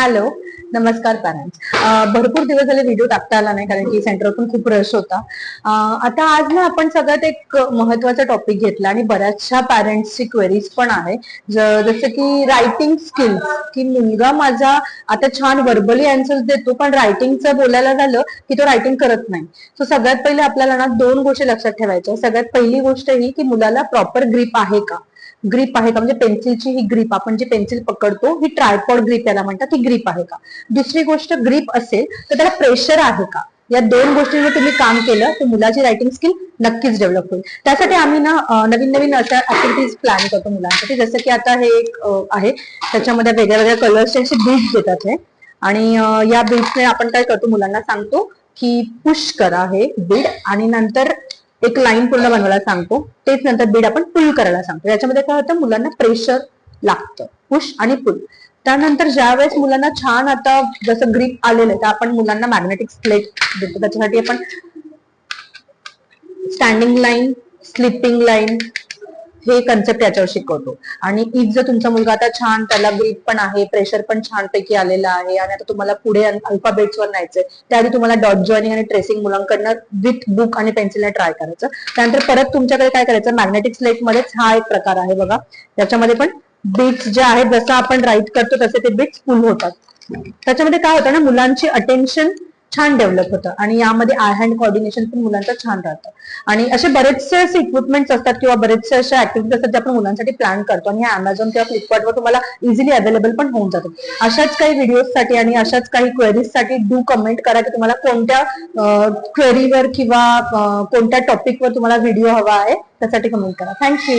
Hello, नमस्कार parents. भरपूर दिवस झाले व्हिडिओ टाकता आला नाही कारण की सेंटरवर पण खूप रश होता. आता आज ना आपण सगळ्यात एक महत्वाचा टॉपिक घेतला आणि बऱ्याचशा पॅरेंट्सची क्वेरीज पण आहे. जसं की रायटिंग स्किल्स, की मुलगा माझा आता छान व्हर्बली आन्सर्स देतो पण रायटिंगचं बोलायला झालं की तो रायटिंग करत नाही. सो सगळ्यात पहिले आपल्याला ना दोन गोष्टी लक्षात ठेवायच्या. सगळ्यात पहिली गोष्ट ही की मुलाला प्रॉपर ग्रीप आहे का, ग्रीप आहे का, म्हणजे पेन्सिलची ही ग्रीप, आपण जी पेन्सिल पकडतो ही ट्रायपॉड ग्रीप त्याला म्हणतात, ही ग्रीप आहे का. दुसरी गोष्ट, ग्रीप असेल तर त्याला प्रेशर आहे का. या दोन गोष्टींवर तुम्ही काम केलं तर मुलाची रायटिंग स्किल नक्कीच डेव्हलप होईल. त्यासाठी आम्ही ना नवीन नवीन अशा ऍक्टिव्हिटीज प्लॅन करतो मुलांसाठी. जसं की आता हे एक आहे, त्याच्यामध्ये वेगळ्या वेगळ्या कलर्सचे असे बीड्स देतात हे, आणि या बीड्सने आपण काय करतो, मुलांना सांगतो की पुश करा हे बीड आणि नंतर एक लाईन पूर्ण बनवायला सांगतो. तेच नंतर बीड आपण पुल करायला सांगतो. याच्यामध्ये काय होतं, मुलांना प्रेशर लागतं, पुश आणि पुल. त्यानंतर ज्या वेळेस मुलांना छान आता जसं ग्रीप आलेलं आहे तर आपण मुलांना मॅग्नेटिक स्लेट देतो. त्याच्यासाठी आपण स्टँडिंग लाईन, स्लिपिंग लाईन हे कन्सेप्ट याच्यावर शिकवतो. आणि इफ जर तुमचा मुलगा आता छान, त्याला ग्रीप पण आहे, प्रेशर पण छानपैकी आलेला आहे आणि आता तुम्हाला पुढे अल्फाबेट्सवर न्यायचंय, त्याआधी तुम्हाला डॉट जॉइनिंग आणि ट्रेसिंग मुलांकडनं विथ बुक आणि पेन्सिलने ट्राय करायचं. त्यानंतर परत तुमच्याकडे काय करायचं, मॅग्नेटिक स्लेट मध्येच हा एक प्रकार आहे बघा, त्याच्यामध्ये पण बीट्स जे आहेत, जसं आपण राईट करतो तसे ते बीट्स पुल होतात. त्याच्यामध्ये काय होतं ना, मुलांची अटेन्शन छान डेव्हलप होतं आणि यामध्ये आय हँड कोऑर्डिनेशन पण मुलांचं छान राहतं. आणि असे बरेचसे असे इक्विपमेंट्स असतात किंवा बरेचसे असे ऍक्टिव्हिटीज असतात जे आपण मुलांसाठी प्लॅन करतो आणि अमेझॉन किंवा फ्लिपकार्टवर तुम्हाला इझिली अवेलेबल पण होऊन जातात. अशाच काही व्हिडिओसाठी आणि अशाच काही क्वेरीजसाठी डू कमेंट करा की तुम्हाला कोणत्या क्वेरीवर किंवा कोणत्या टॉपिकवर तुम्हाला व्हिडिओ हवा आहे, त्यासाठी कमेंट करा. थँक्यू.